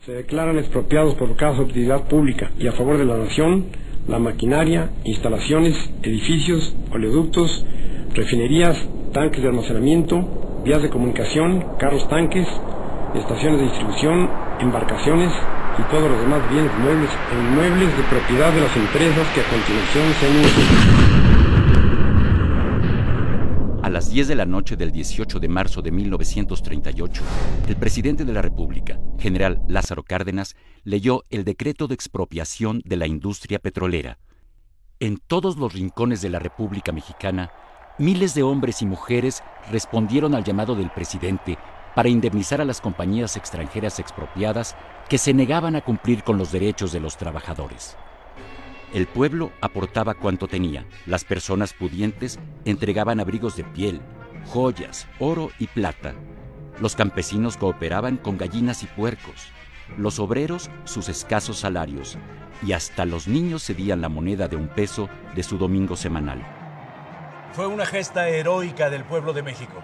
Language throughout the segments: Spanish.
Se declaran expropiados por casos de utilidad pública y a favor de la nación la maquinaria, instalaciones, edificios, oleoductos, refinerías, tanques de almacenamiento, vías de comunicación, carros tanques, estaciones de distribución, embarcaciones y todos los demás bienes muebles e inmuebles de propiedad de las empresas que a continuación se enuncian. A las 10 de la noche del 18 de marzo de 1938, el presidente de la República, general Lázaro Cárdenas, leyó el decreto de expropiación de la industria petrolera. En todos los rincones de la República Mexicana, miles de hombres y mujeres respondieron al llamado del presidente para indemnizar a las compañías extranjeras expropiadas que se negaban a cumplir con los derechos de los trabajadores. El pueblo aportaba cuanto tenía. Las personas pudientes entregaban abrigos de piel, joyas, oro y plata. Los campesinos cooperaban con gallinas y puercos. Los obreros sus escasos salarios. Y hasta los niños cedían la moneda de $1 de su domingo semanal. Fue una gesta heroica del pueblo de México.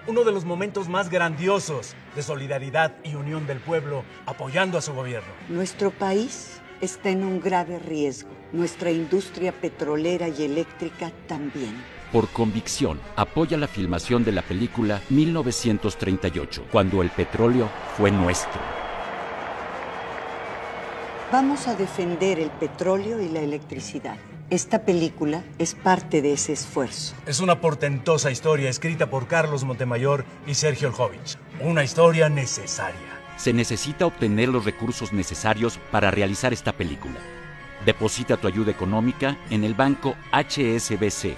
Uno de los momentos más grandiosos de solidaridad y unión del pueblo apoyando a su gobierno. Nuestro país está en un grave riesgo. Nuestra industria petrolera y eléctrica también. Por convicción, apoya la filmación de la película 1938, cuando el petróleo fue nuestro. Vamos a defender el petróleo y la electricidad. Esta película es parte de ese esfuerzo. Es una portentosa historia escrita por Carlos Montemayor y Sergio Oljovich. Una historia necesaria. Se necesita obtener los recursos necesarios para realizar esta película. Deposita tu ayuda económica en el banco HSBC,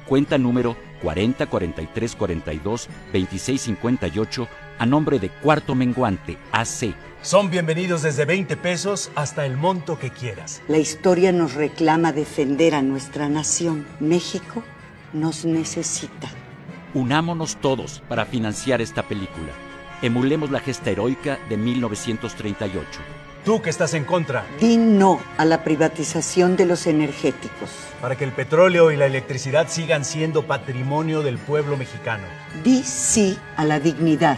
cuenta número 40 43 42 26 58, a nombre de Cuarto Menguante AC. Son bienvenidos desde $20 hasta el monto que quieras. La historia nos reclama defender a nuestra nación. México nos necesita. Unámonos todos para financiar esta película. Emulemos la gesta heroica de 1938. Tú que estás en contra. Di no a la privatización de los energéticos. Para que el petróleo y la electricidad sigan siendo patrimonio del pueblo mexicano. Di sí a la dignidad.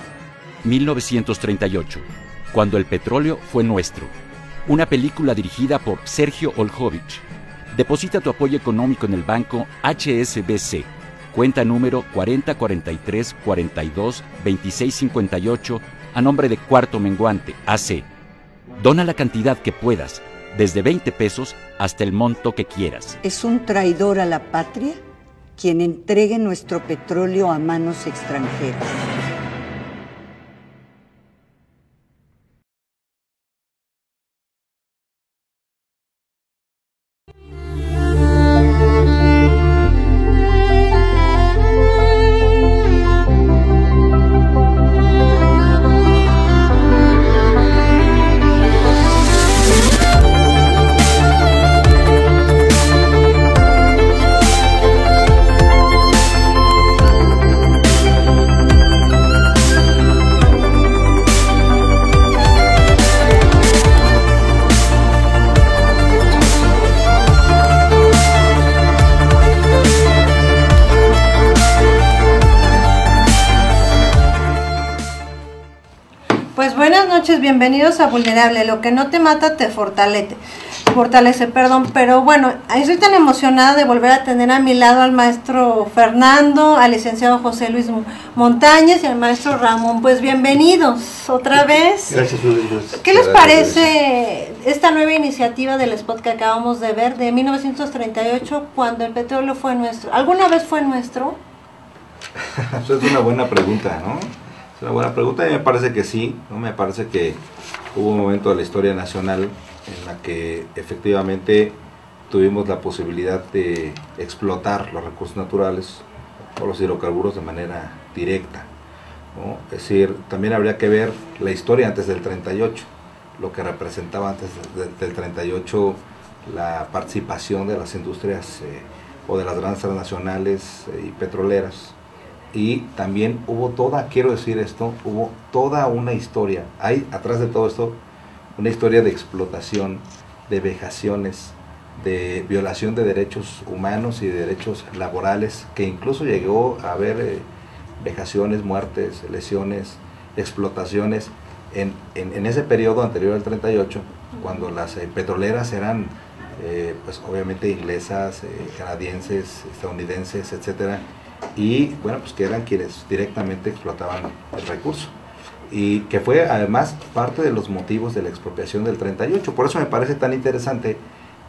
1938, cuando el petróleo fue nuestro. Una película dirigida por Sergio Oljovich. Deposita tu apoyo económico en el banco HSBC. Cuenta número 40 43 42 26 58, a nombre de Cuarto Menguante AC. Dona la cantidad que puedas, desde $20 hasta el monto que quieras. Es un traidor a la patria quien entregue nuestro petróleo a manos extranjeras. Pues buenas noches, bienvenidos a Vulnerable. Lo que no te mata te fortalece, pero bueno, estoy tan emocionada de volver a tener a mi lado al maestro Fernando, al licenciado José Luis Montañez y al maestro Ramón. Pues bienvenidos otra vez. Gracias, Luis. ¿Qué les parece esta nueva iniciativa del spot que acabamos de ver de 1938, cuando el petróleo fue nuestro? ¿Alguna vez fue nuestro? Eso es una buena pregunta, ¿no? Es una buena pregunta y me parece que sí, ¿no? Me parece que hubo un momento de la historia nacional en la que efectivamente tuvimos la posibilidad de explotar los recursos naturales o los hidrocarburos de manera directa, ¿no? Es decir, también habría que ver la historia antes del 38, lo que representaba antes del 38 la participación de las industrias o de las grandes transnacionales y petroleras. Y también hubo hubo toda una historia, hay atrás de todo esto una historia de explotación, de vejaciones, de violación de derechos humanos y de derechos laborales, que incluso llegó a haber vejaciones, muertes, lesiones, explotaciones en ese periodo anterior al 38, cuando las petroleras eran pues obviamente inglesas, canadienses, estadounidenses, etcétera, y bueno, pues que eran quienes directamente explotaban el recurso, y que fue además parte de los motivos de la expropiación del 38. Por eso me parece tan interesante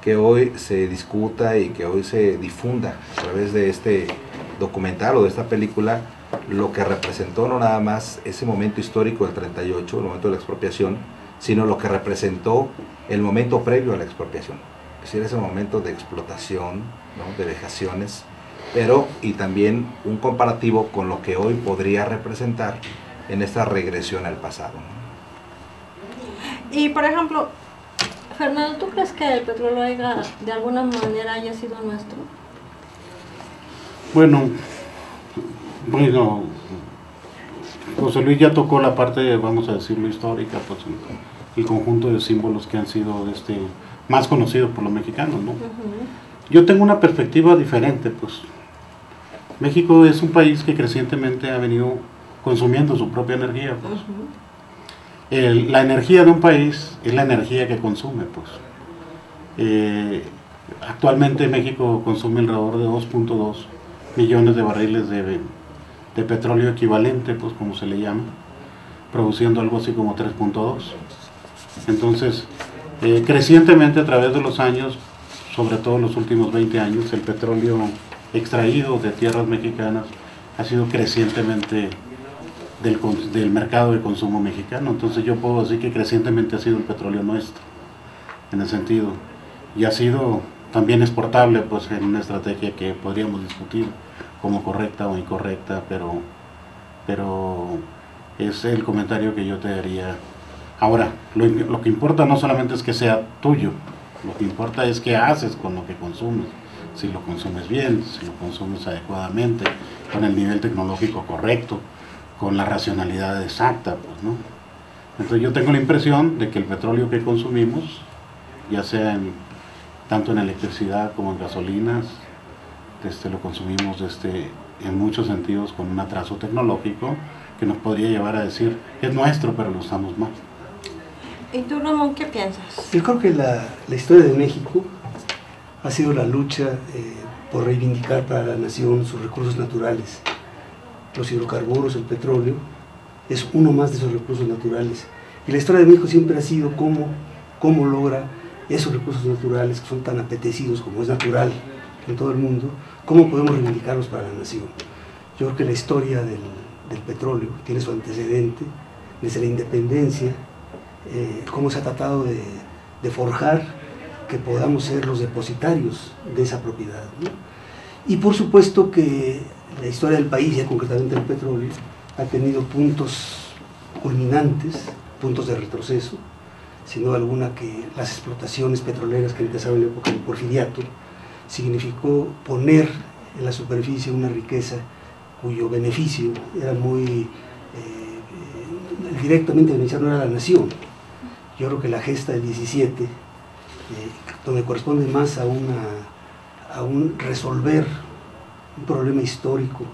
que hoy se discuta y que hoy se difunda a través de este documental o de esta película lo que representó no nada más ese momento histórico del 38, el momento de la expropiación, sino lo que representó el momento previo a la expropiación, es decir, ese momento de explotación, ¿no?, de vejaciones, pero y también un comparativo con lo que hoy podría representar en esta regresión al pasado, ¿no? Y por ejemplo, Fernando, ¿tú crees que el petróleo de alguna manera haya sido nuestro? Bueno, José Luis ya tocó la parte, vamos a decirlo, histórica, pues el conjunto de símbolos que han sido más conocidos por los mexicanos, ¿no? Yo tengo una perspectiva diferente, pues México es un país que crecientemente ha venido consumiendo su propia energía, pues. La energía de un país es la energía que consume, pues. Actualmente México consume alrededor de 2.2 millones de barriles de petróleo equivalente, pues como se le llama, produciendo algo así como 3.2. Entonces, crecientemente a través de los años, sobre todo los últimos 20 años, el petróleo extraído de tierras mexicanas ha sido crecientemente del mercado de consumo mexicano. Entonces yo puedo decir que crecientemente ha sido el petróleo nuestro, en el sentido, y ha sido también exportable, pues en una estrategia que podríamos discutir como correcta o incorrecta, pero es el comentario que yo te haría. Ahora, lo que importa no solamente es que sea tuyo, lo que importa es qué haces con lo que consumes, si lo consumes bien, si lo consumes adecuadamente, con el nivel tecnológico correcto, con la racionalidad exacta, pues, ¿no? Entonces yo tengo la impresión de que el petróleo que consumimos, ya sea tanto en electricidad como en gasolinas, lo consumimos en muchos sentidos con un atraso tecnológico que nos podría llevar a decir es nuestro, pero lo usamos mal. ¿Y tú, Ramón, qué piensas? Yo creo que la historia de México ha sido la lucha por reivindicar para la nación sus recursos naturales. Los hidrocarburos, el petróleo, es uno más de esos recursos naturales. Y la historia de México siempre ha sido cómo logra esos recursos naturales que son tan apetecidos como es natural en todo el mundo, cómo podemos reivindicarlos para la nación. Yo creo que la historia del petróleo tiene su antecedente desde la independencia, cómo se ha tratado de forjar que podamos ser los depositarios de esa propiedad, ¿no? Y por supuesto que la historia del país, ya concretamente el petróleo, ha tenido puntos culminantes, puntos de retroceso, sin duda alguna que las explotaciones petroleras que empezaron en la época del Porfiriato significó poner en la superficie una riqueza cuyo beneficio era muy directamente beneficiario no era la nación. Yo creo que la gesta del 17, donde corresponde más a un resolver un problema histórico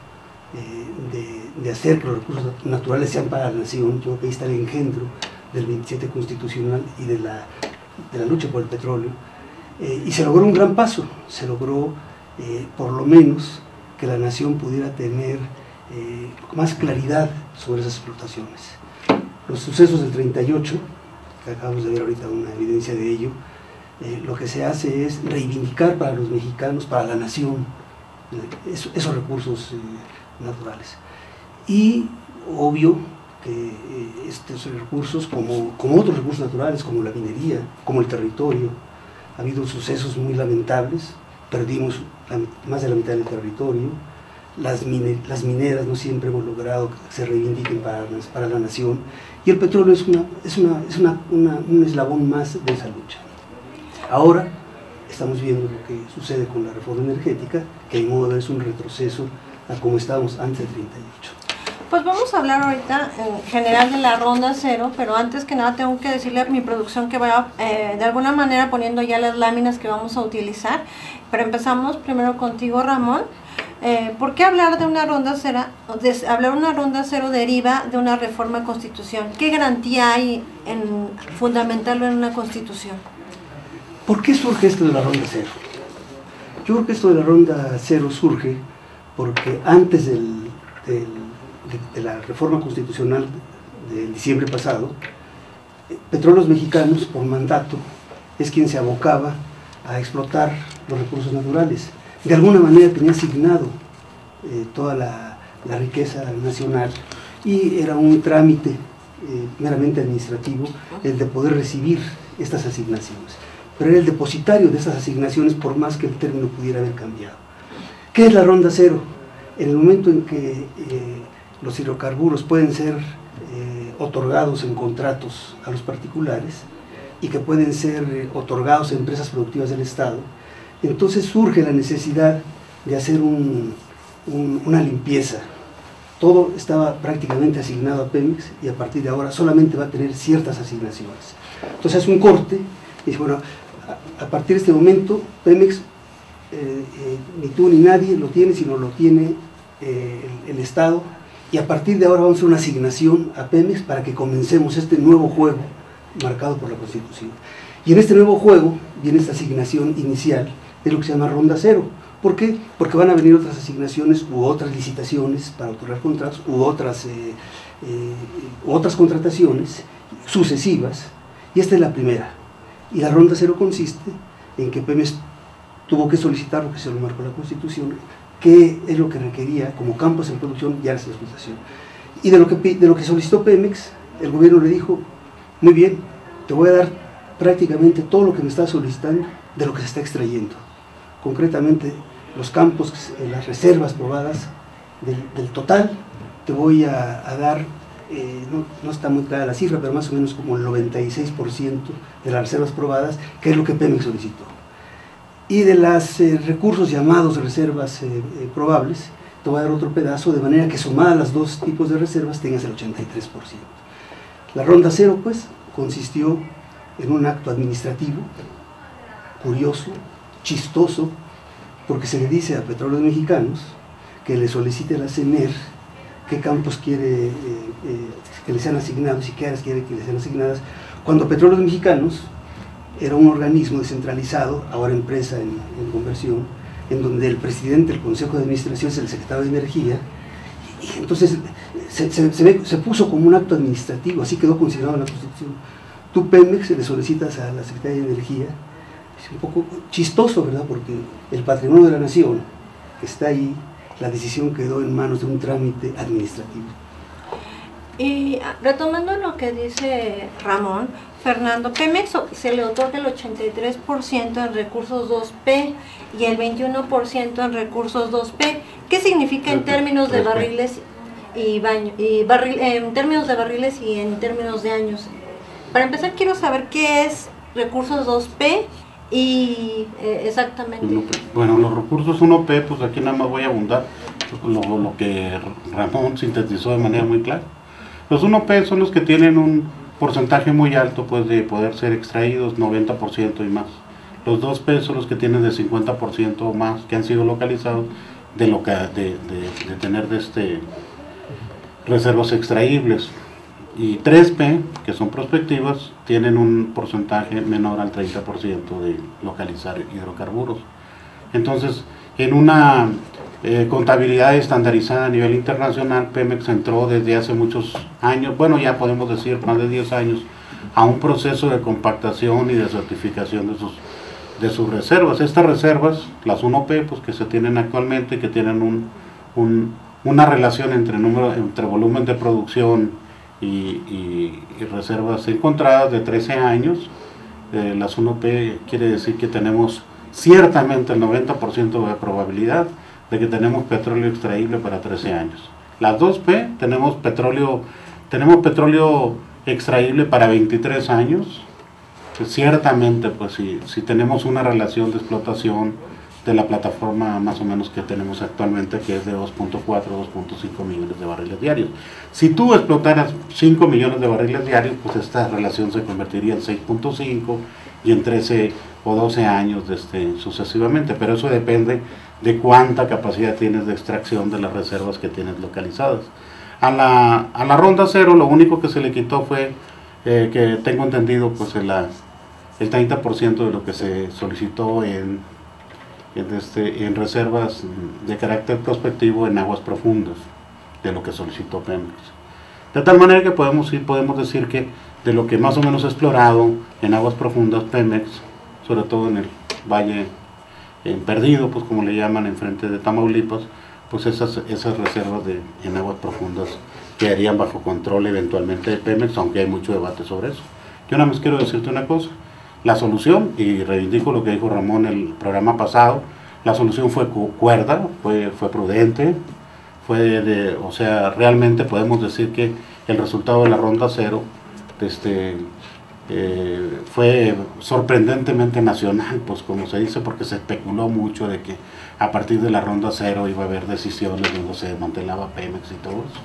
de hacer que los recursos naturales sean para la nación, yo creo que ahí está el engendro del 27 constitucional y de la lucha por el petróleo, y se logró un gran paso, se logró por lo menos que la nación pudiera tener más claridad sobre esas explotaciones. Los sucesos del 38, que acabamos de ver ahorita una evidencia de ello, lo que se hace es reivindicar para los mexicanos, para la nación, esos recursos naturales. Y obvio que estos recursos, como otros recursos naturales, como la minería, como el territorio, ha habido sucesos muy lamentables, perdimos más de la mitad del territorio, las mineras no siempre hemos logrado que se reivindiquen para la nación, y el petróleo es un eslabón más de esa lucha. Ahora estamos viendo lo que sucede con la reforma energética, que en modo es un retroceso a como estábamos antes del 38. Pues vamos a hablar ahorita en general de la ronda cero, pero antes que nada tengo que decirle a mi producción que vaya de alguna manera poniendo ya las láminas que vamos a utilizar. Pero empezamos primero contigo, Ramón. ¿Por qué hablar de una ronda cero? Hablar de una ronda cero deriva de una reforma constitucional. ¿Qué garantía hay en fundamentarlo en una constitución? ¿Por qué surge esto de la ronda cero? Yo creo que esto de la ronda cero surge porque antes de la reforma constitucional de diciembre pasado, Petróleos Mexicanos, por mandato, es quien se abocaba a explotar los recursos naturales. De alguna manera tenía asignado toda la riqueza nacional y era un trámite meramente administrativo el de poder recibir estas asignaciones. Pero era el depositario de estas asignaciones por más que el término pudiera haber cambiado. ¿Qué es la ronda cero? En el momento en que los hidrocarburos pueden ser otorgados en contratos a los particulares y que pueden ser otorgados a empresas productivas del Estado, entonces surge la necesidad de hacer una limpieza. Todo estaba prácticamente asignado a Pemex y a partir de ahora solamente va a tener ciertas asignaciones. Entonces hace un corte y dice, bueno, a partir de este momento Pemex, ni tú ni nadie lo tiene, sino lo tiene el Estado, y a partir de ahora vamos a hacer una asignación a Pemex para que comencemos este nuevo juego marcado por la Constitución. Y en este nuevo juego viene esta asignación inicial de lo que se llama ronda cero. ¿Por qué? Porque van a venir otras asignaciones u otras licitaciones para otorgar contratos u otras contrataciones sucesivas, y esta es la primera. Y la ronda cero consiste en que Pemex tuvo que solicitar lo que se lo marcó la Constitución, que es lo que requería como campos en producción y áreas de explotación. Y de lo que solicitó Pemex, el gobierno le dijo, muy bien, te voy a dar prácticamente todo lo que me estás solicitando de lo que se está extrayendo. Concretamente, los campos, las reservas probadas del total, te voy a dar, no está muy clara la cifra, pero más o menos como el 96% de las reservas probadas, que es lo que Pemex solicitó. Y de los recursos llamados reservas probables, te voy a dar otro pedazo, de manera que sumadas las dos tipos de reservas tengas el 83%. La ronda cero, pues, consistió en un acto administrativo, curioso, chistoso, porque se le dice a Petróleos Mexicanos que le solicite a la CENER qué campos quiere que le sean asignados y qué áreas quiere que le sean asignadas, cuando Petróleos Mexicanos era un organismo descentralizado, ahora empresa en conversión, en donde el presidente del Consejo de Administración es el secretario de Energía, y entonces se puso como un acto administrativo, así quedó considerado en la Constitución. Tú, Pemex, le solicitas a la Secretaría de Energía, es un poco chistoso, ¿verdad?, porque el patrimonio de la nación que está ahí, la decisión quedó en manos de un trámite administrativo. Y retomando lo que dice Ramón, Fernando, Pemex se le otorga el 83% en recursos 2P y el 21% en recursos 2P. ¿Qué significa en términos de barriles en términos de barriles y en términos de años? Para empezar, quiero saber qué es recursos 2P y exactamente. Bueno, los recursos 1P, pues aquí nada más voy a abundar lo que Ramón sintetizó de manera muy clara. Los 1P son los que tienen un porcentaje muy alto, pues, de poder ser extraídos, 90% y más. Los 2P son los que tienen de 50% o más, que han sido localizados de tener reservas extraíbles. Y 3P, que son prospectivas, tienen un porcentaje menor al 30% de localizar hidrocarburos. Entonces, en una contabilidad estandarizada a nivel internacional, Pemex entró desde hace muchos años, bueno, ya podemos decir más de 10 años, a un proceso de compactación y de certificación de sus reservas. Estas reservas, las 1P, pues, que se tienen actualmente, que tienen una relación entre volumen de producción y reservas encontradas de 13 años. Las 1P quiere decir que tenemos ciertamente el 90% de probabilidad de que tenemos petróleo extraíble para 13 años. Las 2P tenemos petróleo extraíble para 23 años. Ciertamente, pues, si tenemos una relación de explotación de la plataforma más o menos que tenemos actualmente, que es de 2.4, 2.5 millones de barriles diarios. Si tú explotaras 5 millones de barriles diarios, pues esta relación se convertiría en 6.5 y en 13 o 12 años sucesivamente, pero eso depende de cuánta capacidad tienes de extracción de las reservas que tienes localizadas. A la ronda cero lo único que se le quitó fue, que tengo entendido, pues el 30% de lo que se solicitó en reservas de carácter prospectivo en aguas profundas, de lo que solicitó Pemex. De tal manera que podemos decir que de lo que más o menos explorado en aguas profundas Pemex, sobre todo en el Valle Perdido, pues como le llaman, enfrente de Tamaulipas, pues esas reservas en aguas profundas quedarían bajo control eventualmente de Pemex, aunque hay mucho debate sobre eso. Yo nada más quiero decirte una cosa, la solución, y reivindico lo que dijo Ramón en el programa pasado, la solución fue cuerda, fue prudente, o sea, realmente podemos decir que el resultado de la ronda cero fue sorprendentemente nacional, pues como se dice, porque se especuló mucho de que a partir de la ronda cero iba a haber decisiones donde se desmantelaba Pemex y todo eso.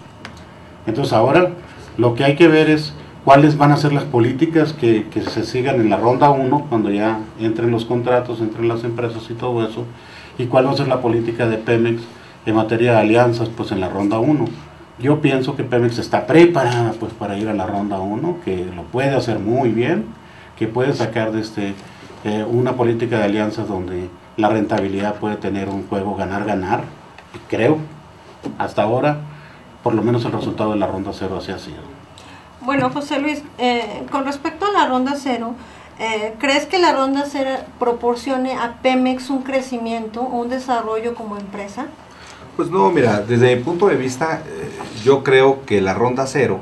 Entonces ahora lo que hay que ver es cuáles van a ser las políticas que se sigan en la ronda 1, cuando ya entren los contratos, entren las empresas y todo eso, y cuál va a ser la política de Pemex en materia de alianzas, pues en la ronda 1. Yo pienso que Pemex está preparada pues para ir a la ronda 1, que lo puede hacer muy bien, que puede sacar una política de alianzas donde la rentabilidad puede tener un juego ganar-ganar, y creo, hasta ahora, por lo menos el resultado de la ronda 0 así ha sido. Bueno, José Luis, con respecto a la ronda 0, ¿crees que la ronda 0 proporcione a Pemex un crecimiento o un desarrollo como empresa? Pues no, mira, desde mi punto de vista, yo creo que la ronda 0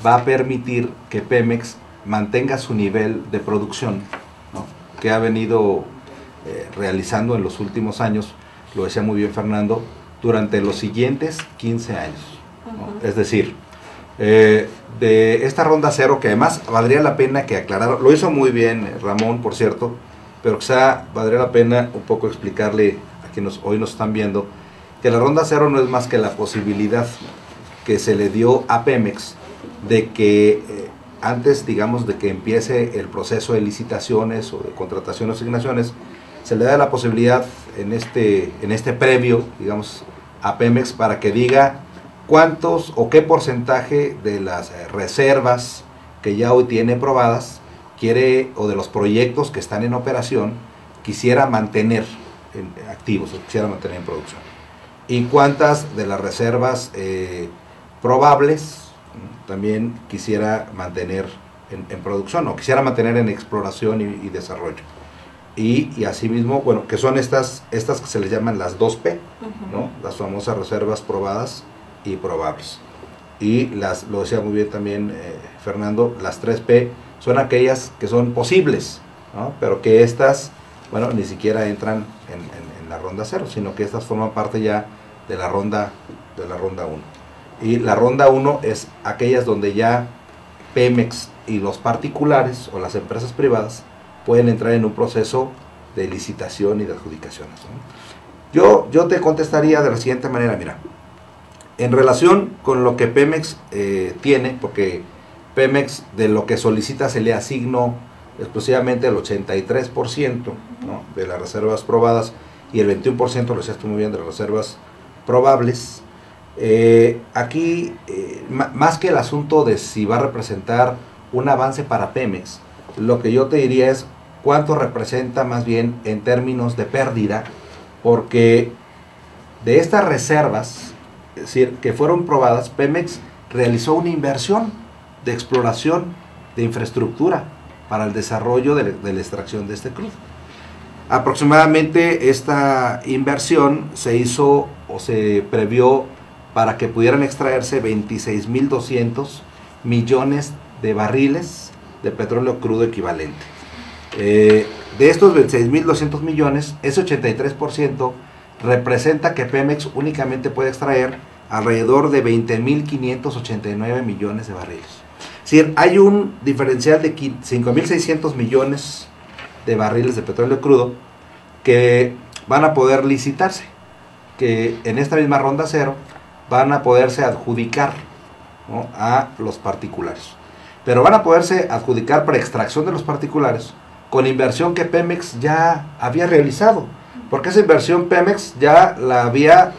va a permitir que Pemex mantenga su nivel de producción, ¿no?, que ha venido realizando en los últimos años, lo decía muy bien Fernando, durante los siguientes 15 años, ¿no? Es decir, de esta ronda 0, que además valdría la pena que aclarara, lo hizo muy bien Ramón, por cierto, pero quizá valdría la pena un poco explicarle a quienes hoy nos están viendo, que la ronda 0 no es más que la posibilidad que se le dio a Pemex de que antes, digamos, de que empiece el proceso de licitaciones o de contratación o asignaciones, se le da la posibilidad en este previo, digamos, a Pemex para que diga cuántos o qué porcentaje de las reservas que ya hoy tiene probadas quiere, o de los proyectos que están en operación, quisiera mantener activos o quisiera mantener en producción. Y cuántas de las reservas probables también quisiera mantener en producción, o quisiera mantener en exploración y desarrollo. Y asimismo, bueno, que son estas que se les llaman las 2P, ¿no?, las famosas reservas probadas y probables. Y lo decía muy bien también Fernando, las 3P son aquellas que son posibles, ¿no?, pero que estas, bueno, ni siquiera entran en la ronda 0, sino que estas forman parte ya de la ronda 1. Y la ronda 1 es aquellas donde ya Pemex y los particulares o las empresas privadas pueden entrar en un proceso de licitación y de adjudicaciones, ¿no? Yo te contestaría de la siguiente manera, mira, en relación con lo que Pemex tiene, porque Pemex de lo que solicita se le asignó exclusivamente el 83%, ¿no?, de las reservas probadas y el 21%, lo decías tú muy bien, de las reservas probables. Aquí, más que el asunto de si va a representar un avance para Pemex, lo que yo te diría es cuánto representa más bien en términos de pérdida, porque de estas reservas, es decir, que fueron probadas, Pemex realizó una inversión de exploración de infraestructura para el desarrollo de la extracción de este crudo. Aproximadamente esta inversión se hizo o se previó para que pudieran extraerse 26.200 millones de barriles de petróleo crudo equivalente. De estos 26.200 millones, ese 83% representa que Pemex únicamente puede extraer alrededor de 20.589 millones de barriles. Es decir, hay un diferencial de 5.600 millones de barriles de petróleo crudo que van a poder licitarse, que en esta misma ronda 0 van a poderse adjudicar, ¿no?, a los particulares. Pero van a poderse adjudicar para extracción de los particulares, con inversión que Pemex ya había realizado, porque esa inversión Pemex ya la había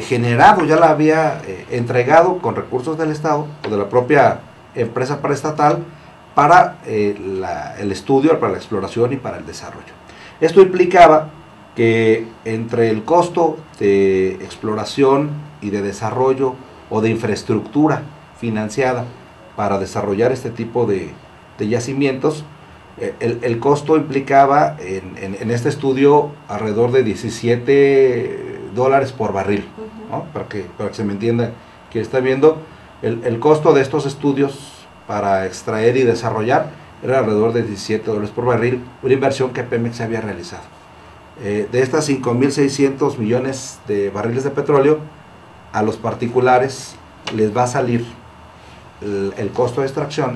generado, ya la había entregado con recursos del Estado o de la propia empresa paraestatal para el estudio, para la exploración y para el desarrollo. Esto implicaba que entre el costo de exploración y de desarrollo o de infraestructura financiada para desarrollar este tipo de yacimientos, el costo implicaba en este estudio alrededor de $17 por barril, ¿no? Para que se me entienda quien está viendo, el costo de estos estudios para extraer y desarrollar era alrededor de $17 por barril, una inversión que Pemex había realizado. De estas 5.600 millones de barriles de petróleo, a los particulares les va a salir el costo de extracción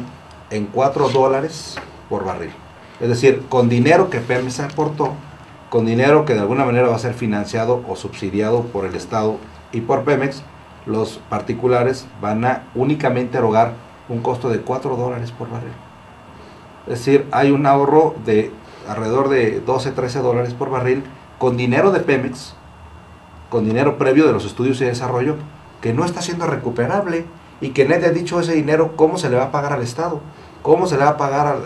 en $4 por barril. Es decir, con dinero que Pemex aportó, con dinero que de alguna manera va a ser financiado o subsidiado por el Estado y por Pemex, los particulares van a únicamente erogar un costo de $4 por barril. Es decir, hay un ahorro de alrededor de $12-13 por barril con dinero de Pemex, con dinero previo de los estudios y desarrollo, que no está siendo recuperable y que nadie ha dicho ese dinero cómo se le va a pagar al Estado, cómo se le va a pagar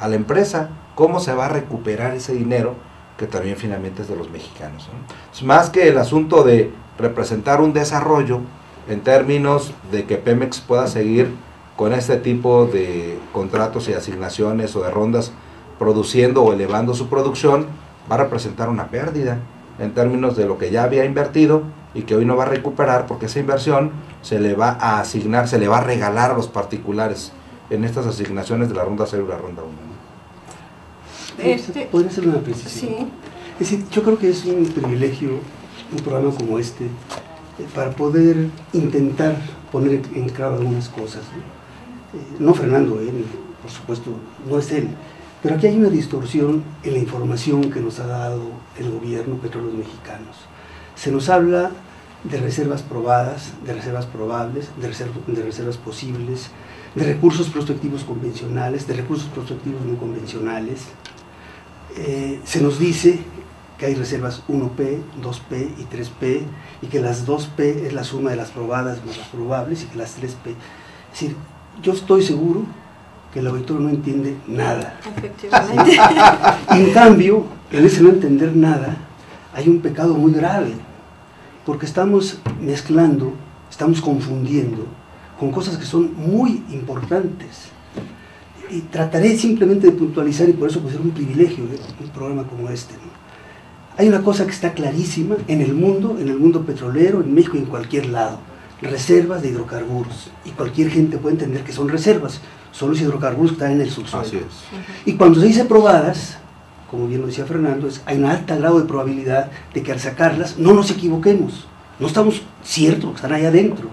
a la empresa, cómo se va a recuperar ese dinero que también finalmente es de los mexicanos, ¿no? Es más que el asunto de representar un desarrollo en términos de que Pemex pueda seguir con este tipo de contratos y asignaciones o de rondas produciendo o elevando su producción, va a representar una pérdida en términos de lo que ya había invertido y que hoy no va a recuperar, porque esa inversión se le va a asignar, se le va a regalar a los particulares en estas asignaciones de la ronda 0 y la ronda 1. ¿Podría ser una precisión? Sí. Es decir, yo creo que es un privilegio un programa como este para poder intentar poner en claro algunas cosas, no Fernando, por supuesto, no es él, pero aquí hay una distorsión en la información que nos ha dado el gobierno Petróleos Mexicanos. Se nos habla de reservas probadas, de reservas probables, de reservas posibles, de recursos prospectivos convencionales, de recursos prospectivos no convencionales. Se nos dice que hay reservas 1P, 2P y 3P, y que las 2P es la suma de las probadas más las probables, y que las 3P... Es decir, yo estoy seguro que el auditor no entiende nada. Efectivamente. ¿Sí? En cambio, en ese no entender nada, hay un pecado muy grave, porque estamos mezclando, estamos confundiendo con cosas que son muy importantes. Y trataré simplemente de puntualizar, y por eso puede ser un privilegio de un programa como este, ¿no? Hay una cosa que está clarísima en el mundo petrolero, en México y en cualquier lado: reservas de hidrocarburos. Y cualquier gente puede entender que son reservas, son los hidrocarburos que están en el subsuelo. Así es. Y cuando se dice probadas, como bien lo decía Fernando, hay un alto grado de probabilidad de que al sacarlas no nos equivoquemos. No estamos ciertos que están ahí adentro,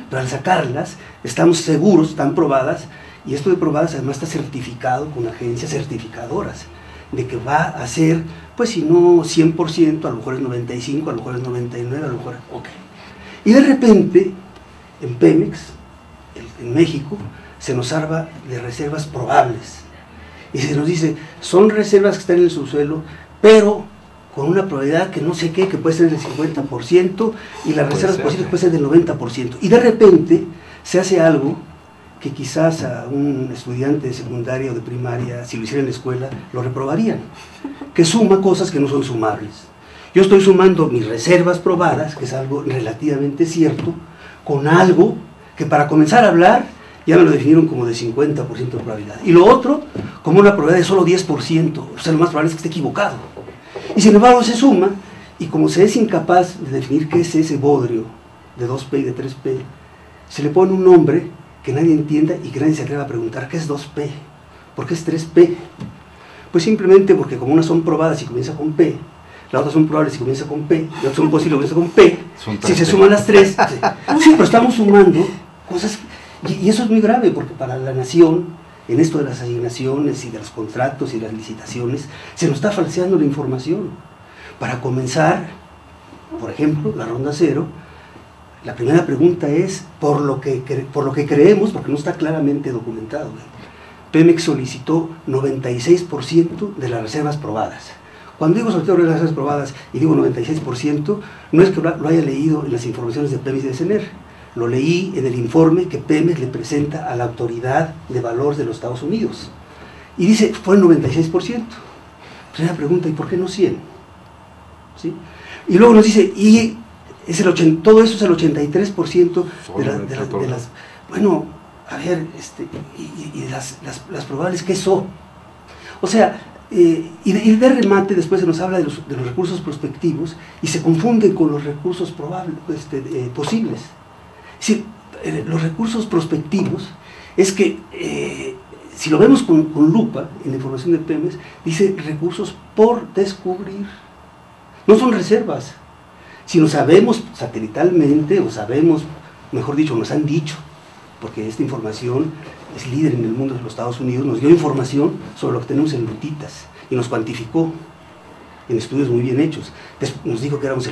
pero al sacarlas estamos seguros, están probadas, y esto de probadas además está certificado con agencias certificadoras, de que va a ser, pues si no 100%, a lo mejor es 95%, a lo mejor es 99%, a lo mejor ok. Y de repente, en Pemex, en México, se nos habla de reservas probables. Y se nos dice, son reservas que están en el subsuelo, pero con una probabilidad que no sé qué, que puede ser del 50%, y las reservas posibles pueden ser del 90%. Y de repente se hace algo que quizás a un estudiante de secundaria o de primaria, si lo hiciera en la escuela, lo reprobarían, que suma cosas que no son sumables. Yo estoy sumando mis reservas probadas, que es algo relativamente cierto, con algo que para comenzar a hablar ya me lo definieron como de 50% de probabilidad. Y lo otro, como una probabilidad de solo 10%, o sea, lo más probable es que esté equivocado. Y sin embargo se suma, y como se es incapaz de definir qué es ese bodrio de 2P y de 3P, se le pone un nombre que nadie entienda y que nadie se atreva a preguntar qué es 2P, por qué es 3P. Pues simplemente porque como unas son probadas y comienza con P, las otras son probables y comienza con P, y otras son posibles y comienza con P, si se suman las tres, sí, pero estamos sumando cosas, y eso es muy grave, porque para la nación, en esto de las asignaciones y de los contratos y las licitaciones, se nos está falseando la información. Para comenzar, por ejemplo, la ronda 0, la primera pregunta es por lo que creemos, porque no está claramente documentado, Pemex solicitó 96% de las reservas probadas. Cuando digo solicitó las reservas probadas y digo 96%, no es que lo haya leído en las informaciones de Pemex y de CENER, lo leí en el informe que Pemex le presenta a la Autoridad de Valores de los Estados Unidos. Y dice, fue el 96%. Primera pregunta, ¿y por qué no 100? ¿Sí? Y luego nos dice, y es todo eso es el 83% de las... Bueno, a ver, y las probables, ¿qué son? O sea, y de remate después se nos habla de los recursos prospectivos y se confunden con los recursos posibles. Es decir, los recursos prospectivos es que, si lo vemos con lupa en la información de Pemex, dice recursos por descubrir. No son reservas. Si lo sabemos satelitalmente, o sabemos, mejor dicho, nos han dicho, porque esta información es líder en el mundo de los Estados Unidos, nos dio información sobre lo que tenemos en lutitas y nos cuantificó en estudios muy bien hechos. Nos dijo que éramos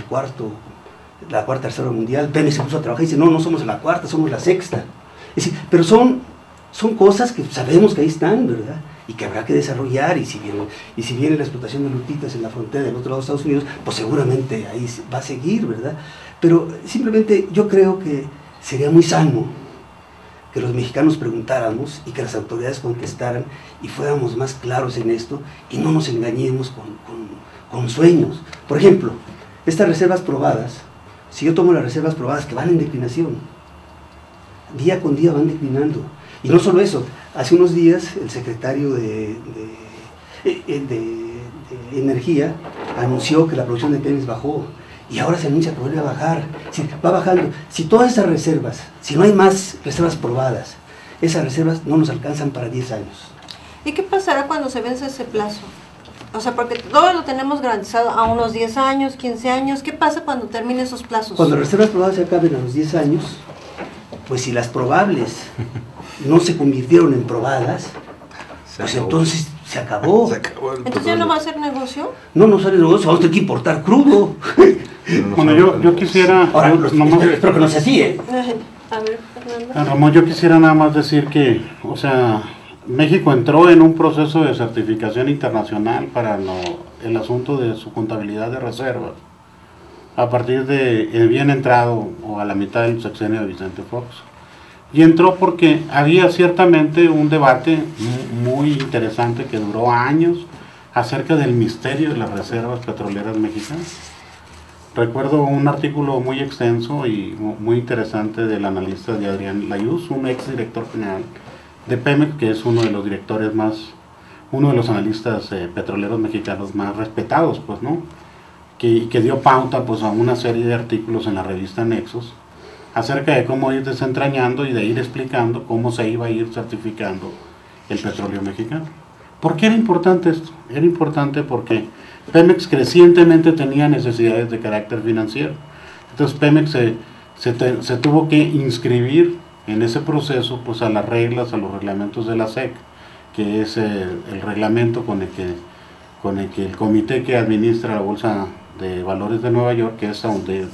la cuarta reserva mundial. Pemex se puso a trabajar y dice, no somos la cuarta, somos la sexta. Es decir, pero son cosas que sabemos que ahí están, ¿verdad? Y que habrá que desarrollar, y si viene la explotación de lutitas en la frontera del otro lado de Estados Unidos, pues seguramente ahí va a seguir, ¿verdad? Pero simplemente yo creo que sería muy sano que los mexicanos preguntáramos y que las autoridades contestaran y fuéramos más claros en esto y no nos engañemos con sueños. Por ejemplo, estas reservas probadas, si yo tomo las reservas probadas que van en declinación, día con día van declinando. Y no solo eso, hace unos días el secretario de Energía anunció que la producción de Pemex bajó y ahora se anuncia que vuelve a bajar. Si va bajando. Si todas esas reservas, si no hay más reservas probadas, esas reservas no nos alcanzan para 10 años. ¿Y qué pasará cuando se vence ese plazo? O sea, porque todo lo tenemos garantizado a unos 10 años, 15 años. ¿Qué pasa cuando terminen esos plazos? Cuando las reservas probadas se acaben a los 10 años, pues si las probables no se convirtieron en probadas, pues entonces se acabó. ¿Entonces ya no va a ser negocio? No sale negocio, vamos a tener que importar crudo. Bueno, yo quisiera... Ahora, espero que no sea así, ¿eh? A ver, Fernando. Ramón, yo quisiera nada más decir que, o sea, México entró en un proceso de certificación internacional para el asunto de su contabilidad de reservas, a partir de bien entrado o a la mitad del sexenio de Vicente Fox. Y entró porque había ciertamente un debate muy interesante que duró años acerca del misterio de las reservas petroleras mexicanas. Recuerdo un artículo muy extenso y muy interesante del analista de Adrián Layuz, un ex director general de Pemex, que es uno de los analistas petroleros mexicanos más respetados, pues, ¿no? Que dio pauta, pues, a una serie de artículos en la revista Nexos acerca de cómo ir desentrañando y de ir explicando cómo se iba a ir certificando el petróleo mexicano. ¿Por qué era importante esto? Era importante porque Pemex crecientemente tenía necesidades de carácter financiero. Entonces Pemex se tuvo que inscribir en ese proceso, pues, a las reglas, a los reglamentos de la SEC, que es el reglamento con el que el comité que administra la Bolsa de Valores de Nueva York, que es a donde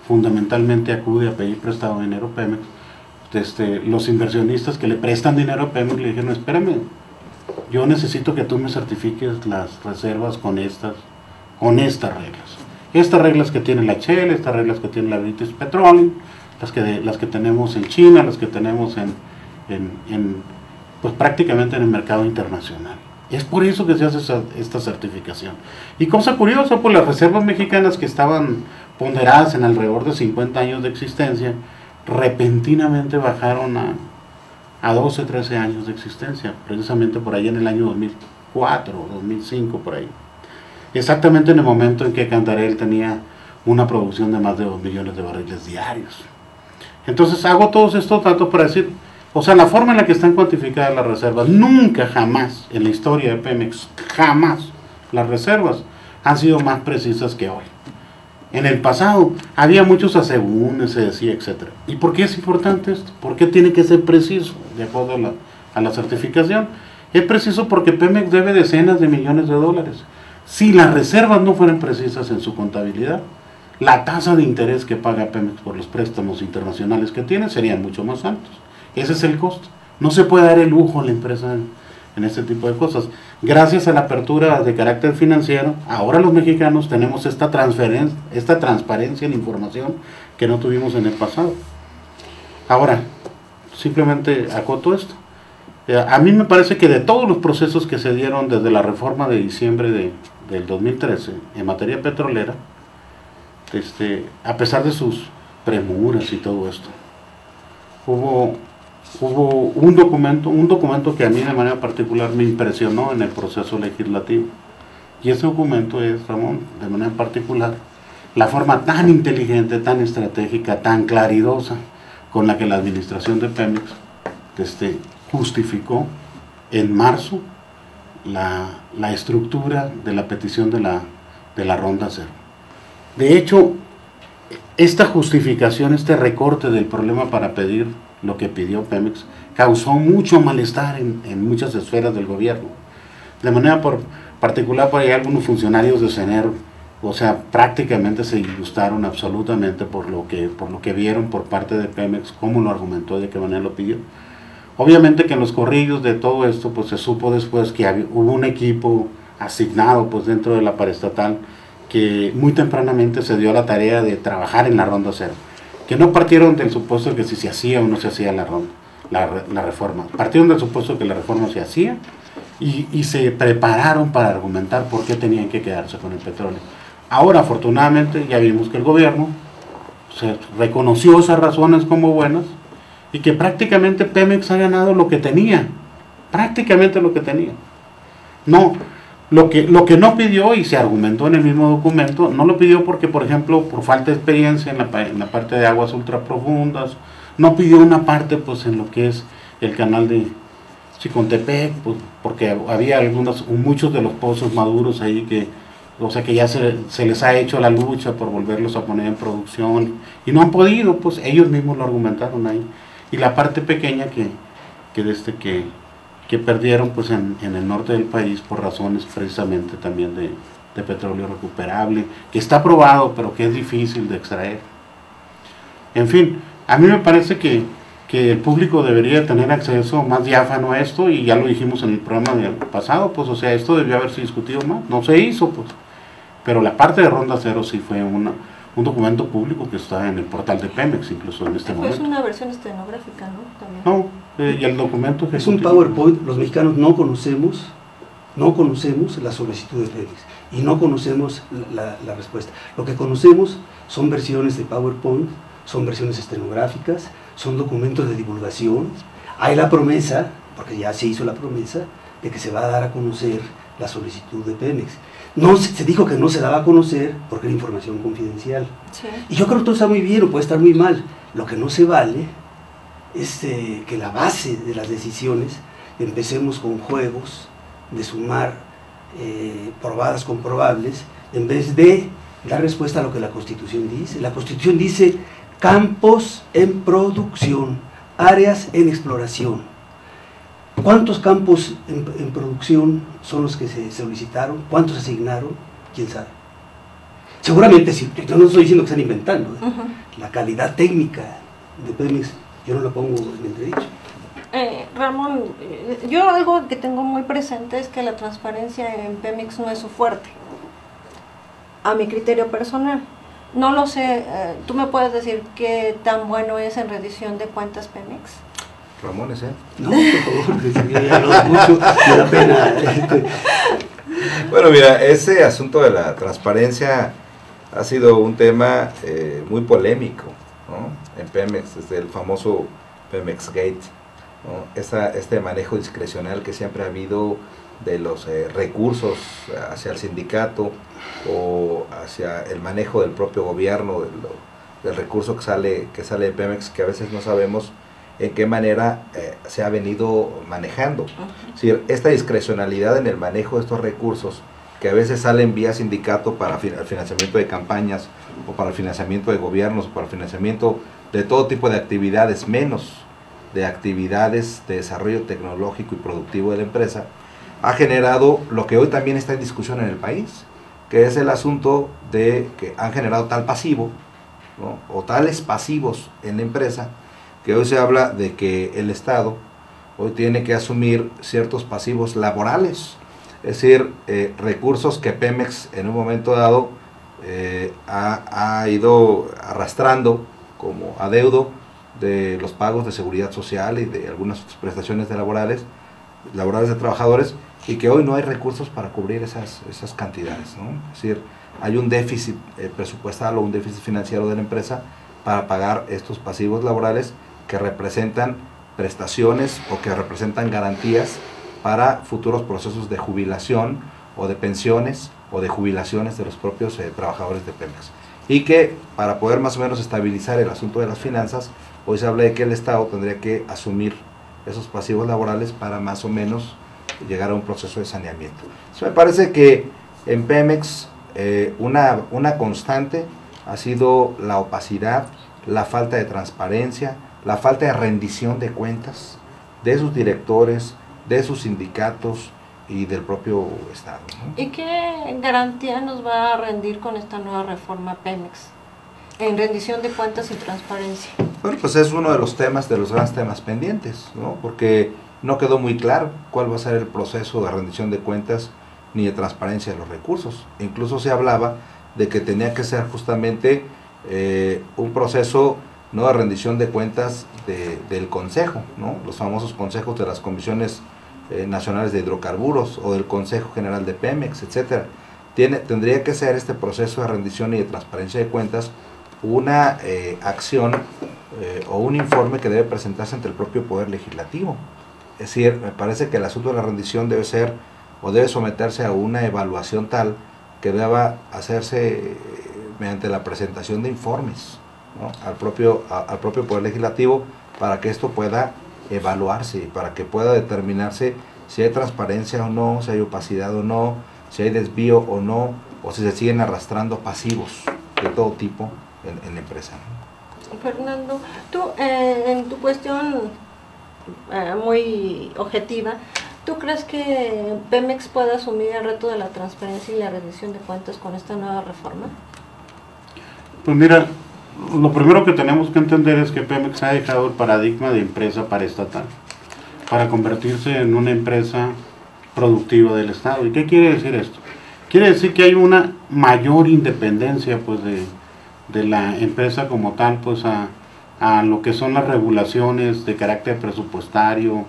fundamentalmente acude a pedir prestado dinero Pemex. Los inversionistas que le prestan dinero a Pemex le dijeron, espérame, yo necesito que tú me certifiques las reservas con estas reglas. Estas reglas que tiene la Shell, estas reglas que tiene la British Petroleum, las que tenemos en China, las que tenemos pues prácticamente en el mercado internacional. Es por eso que se hace esta certificación. Y cosa curiosa, pues las reservas mexicanas que estaban ponderadas en alrededor de 50 años de existencia, repentinamente bajaron a 12, 13 años de existencia, precisamente por ahí en el año 2004, 2005, por ahí. Exactamente en el momento en que Cantarell tenía una producción de más de 2 millones de barriles diarios. Entonces hago todos estos datos para decir, o sea, la forma en la que están cuantificadas las reservas, nunca jamás en la historia de Pemex, jamás las reservas han sido más precisas que hoy. En el pasado había muchos asegúnes, se decía, etc. ¿Y por qué es importante esto? ¿Por qué tiene que ser preciso de acuerdo a la certificación? Es preciso porque Pemex debe decenas de millones de dólares. Si las reservas no fueran precisas en su contabilidad, la tasa de interés que paga Pemex por los préstamos internacionales que tiene serían mucho más altos. Ese es el costo. No se puede dar el lujo a la empresa en este tipo de cosas. Gracias a la apertura de carácter financiero, ahora los mexicanos tenemos esta transparencia en la información que no tuvimos en el pasado. Ahora, simplemente acoto esto. A mí me parece que de todos los procesos que se dieron desde la reforma de diciembre del 2013 en materia petrolera, a pesar de sus premuras y todo esto, hubo un documento que a mí de manera particular me impresionó en el proceso legislativo. Y ese documento es, Ramón, de manera particular, la forma tan inteligente, tan estratégica, tan claridosa con la que la administración de Pemex justificó en marzo la estructura de la petición de la Ronda Cero. De hecho, esta justificación, este recorte del problema para pedir lo que pidió Pemex, causó mucho malestar en muchas esferas del gobierno. De manera particular, por ahí algunos funcionarios de CENER, o sea, prácticamente se disgustaron absolutamente por lo que vieron por parte de Pemex, cómo lo argumentó, de qué manera lo pidió. Obviamente que en los corrillos de todo esto, pues se supo después que hubo un equipo asignado pues dentro de la paraestatal que muy tempranamente se dio a la tarea de trabajar en la Ronda Cero, que no partieron del supuesto que si se hacía o no se hacía la reforma, partieron del supuesto que la reforma se hacía y se prepararon para argumentar por qué tenían que quedarse con el petróleo. Ahora, afortunadamente, ya vimos que el gobierno se reconoció esas razones como buenas y que prácticamente Pemex ha ganado lo que tenía, prácticamente lo que tenía. No, lo que no pidió, y se argumentó en el mismo documento, no lo pidió porque, por ejemplo, por falta de experiencia en la parte de aguas ultraprofundas, no pidió una parte pues en lo que es el canal de Chicontepec, pues, porque había muchos de los pozos maduros ahí que ya se les ha hecho la lucha por volverlos a poner en producción y no han podido, pues ellos mismos lo argumentaron ahí. Y la parte pequeña que perdieron pues en el norte del país por razones precisamente también de petróleo recuperable, que está probado pero que es difícil de extraer. En fin, a mí me parece que el público debería tener acceso más diáfano a esto, y ya lo dijimos en el programa del pasado, pues o sea, esto debió haberse discutido más, no se hizo, pues. Pero la parte de Ronda Cero sí fue un documento público que está en el portal de Pemex, incluso en este momento. Es una versión estenográfica, ¿no? También. No, y el documento ejecutivo. Es un PowerPoint. Los mexicanos no conocemos la solicitud de Pemex y no conocemos la respuesta. Lo que conocemos son versiones de PowerPoint, son versiones estenográficas, son documentos de divulgación. Hay la promesa, porque ya se hizo la promesa, de que se va a dar a conocer la solicitud de Pemex. No se dijo que no se daba a conocer porque era información confidencial. Sí. Y yo creo que todo está muy bien o puede estar muy mal. Lo que no se vale es que la base de las decisiones empecemos con juegos de sumar probadas con probables en vez de dar respuesta a lo que la Constitución dice. La Constitución dice campos en producción, áreas en exploración. ¿Cuántos campos en producción son los que se solicitaron? ¿Cuántos se asignaron? ¿Quién sabe? Seguramente, yo no estoy diciendo que están inventando. La calidad técnica de Pemex, yo no la pongo en entredicho. Ramón, yo algo que tengo muy presente es que la transparencia en Pemex no es su fuerte, a mi criterio personal. No lo sé, ¿tú me puedes decir qué tan bueno es en rendición de cuentas Pemex? Ramón, ¿es él? No, por favor, ya lo mucho, me da pena. Bueno, mira, ese asunto de la transparencia ha sido un tema muy polémico, ¿no? En Pemex, desde el famoso Pemex Gate, ¿no? Este manejo discrecional que siempre ha habido de los recursos hacia el sindicato o hacia el manejo del propio gobierno, del recurso que sale de Pemex, que a veces no sabemos en qué manera se ha venido manejando. Es decir, esta discrecionalidad en el manejo de estos recursos, que a veces salen vía sindicato para el financiamiento de campañas, o para el financiamiento de gobiernos, o para el financiamiento de todo tipo de actividades, menos de actividades de desarrollo tecnológico y productivo de la empresa, ha generado lo que hoy también está en discusión en el país, que es el asunto de que han generado tal pasivo, ¿no? O tales pasivos en la empresa, que hoy se habla de que el Estado hoy tiene que asumir ciertos pasivos laborales, es decir, recursos que Pemex en un momento dado ha ido arrastrando como adeudo de los pagos de seguridad social y de algunas otras prestaciones laborales de trabajadores, y que hoy no hay recursos para cubrir esas cantidades, ¿no? Es decir, hay un déficit presupuestal o un déficit financiero de la empresa para pagar estos pasivos laborales que representan prestaciones o que representan garantías para futuros procesos de jubilación o de pensiones o de jubilaciones de los propios trabajadores de Pemex. Y que para poder más o menos estabilizar el asunto de las finanzas, hoy se habla de que el Estado tendría que asumir esos pasivos laborales para más o menos llegar a un proceso de saneamiento. Eso me parece que en Pemex una constante ha sido la opacidad, la falta de transparencia, la falta de rendición de cuentas de sus directores, de sus sindicatos y del propio Estado, ¿no? ¿Y qué garantía nos va a rendir con esta nueva reforma Pemex en rendición de cuentas y transparencia? Bueno, pues es uno de los temas, de los grandes temas pendientes, ¿no? Porque no quedó muy claro cuál va a ser el proceso de rendición de cuentas ni de transparencia de los recursos. Incluso se hablaba de que tenía que ser justamente un proceso no de rendición de cuentas del Consejo, ¿no? Los famosos consejos de las comisiones nacionales de hidrocarburos o del Consejo General de Pemex, etcétera. Tendría que ser este proceso de rendición y de transparencia de cuentas una acción o un informe que debe presentarse ante el propio Poder Legislativo. Es decir, me parece que el asunto de la rendición debe ser o debe someterse a una evaluación tal que deba hacerse mediante la presentación de informes, ¿no? al propio Poder Legislativo, para que esto pueda evaluarse, para que pueda determinarse si hay transparencia o no, si hay opacidad o no, si hay desvío o no, o si se siguen arrastrando pasivos de todo tipo en la empresa, ¿no? Fernando, tú en tu cuestión muy objetiva, ¿tú crees que Pemex pueda asumir el reto de la transparencia y la rendición de cuentas con esta nueva reforma? Pues mira, lo primero que tenemos que entender es que Pemex ha dejado el paradigma de empresa paraestatal para convertirse en una empresa productiva del Estado. ¿Y qué quiere decir esto? Quiere decir que hay una mayor independencia pues de la empresa como tal pues a lo que son las regulaciones de carácter presupuestario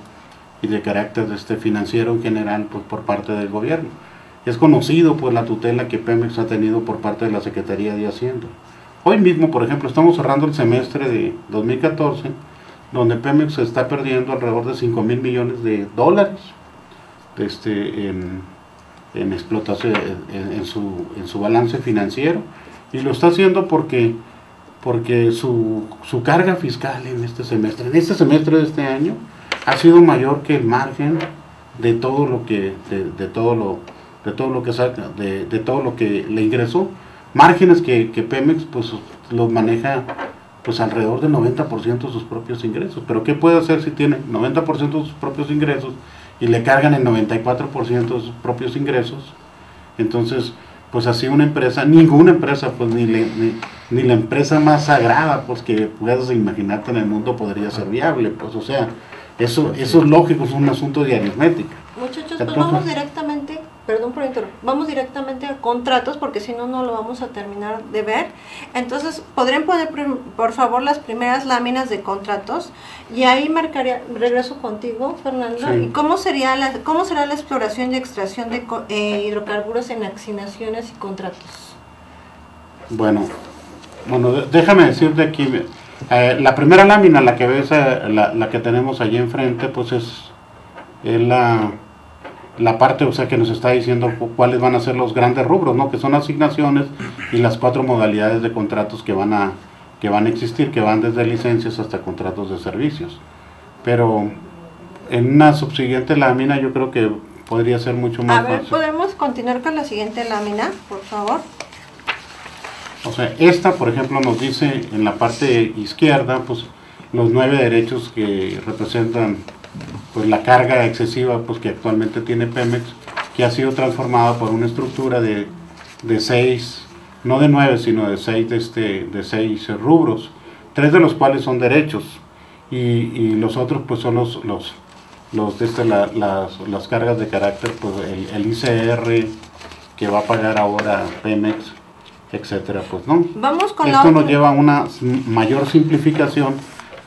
y de carácter financiero en general pues por parte del gobierno. Es conocido pues la tutela que Pemex ha tenido por parte de la Secretaría de Hacienda. Hoy mismo, por ejemplo, estamos cerrando el semestre de 2014, donde Pemex está perdiendo alrededor de $5,000 millones en explotación, en su balance financiero, y lo está haciendo porque su carga fiscal en este semestre de este año ha sido mayor que el margen de todo lo que le ingresó. Márgenes que Pemex pues los maneja pues alrededor del 90% de sus propios ingresos. Pero ¿qué puede hacer si tiene 90% de sus propios ingresos y le cargan el 94% de sus propios ingresos? Entonces, pues así una empresa, ninguna empresa, pues ni la empresa más sagrada pues que puedas imaginarte en el mundo podría ser viable, pues o sea, eso es lógico, es un asunto de aritmética. Muchachos, pues vamos directamente, perdón por interrumpir, vamos directamente a contratos porque si no, no lo vamos a terminar de ver. Entonces, ¿podrían poner por favor las primeras láminas de contratos? Y ahí marcaría, regreso contigo, Fernando, sí. ¿Y cómo será la exploración y extracción de hidrocarburos en asignaciones y contratos? Bueno, déjame decirte aquí, la primera lámina, la que ves, la que tenemos allí enfrente, pues es la parte, o sea, que nos está diciendo cuáles van a ser los grandes rubros, ¿no? Que son asignaciones y las 4 modalidades de contratos que van a existir, que van desde licencias hasta contratos de servicios. Pero en una subsiguiente lámina yo creo que podría ser mucho más fácil. ¿Podemos continuar con la siguiente lámina, por favor? O sea, esta, por ejemplo, nos dice en la parte izquierda, pues, los 9 derechos que representan pues la carga excesiva pues que actualmente tiene Pemex, que ha sido transformada por una estructura de 6, no de 9, sino de 6 rubros, 3 de los cuales son derechos y los otros pues son las cargas de carácter, pues el ICR que va a pagar ahora Pemex, etcétera, pues no. Vamos con Esto nos lleva a una mayor simplificación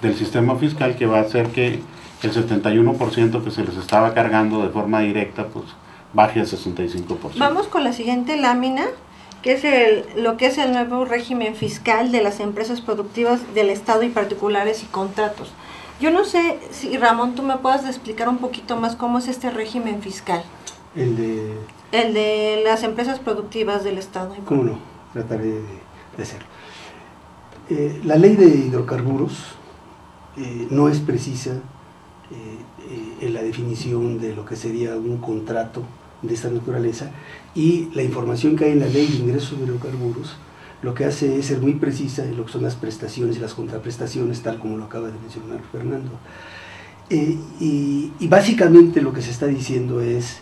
del sistema fiscal que va a hacer que el 71% que se les estaba cargando de forma directa, pues baje al 65%. Vamos con la siguiente lámina, que es lo que es el nuevo régimen fiscal de las empresas productivas del Estado y particulares y contratos. Yo no sé si, Ramón, tú me puedas explicar un poquito más cómo es este régimen fiscal. El de... El de las empresas productivas del Estado. ¿Cómo no? Trataré de hacerlo. La ley de hidrocarburos no es precisa en la definición de lo que sería un contrato de esta naturaleza, y la información que hay en la ley de ingresos de hidrocarburos lo que hace es ser muy precisa en lo que son las prestaciones y las contraprestaciones, tal como lo acaba de mencionar Fernando. Y básicamente lo que se está diciendo es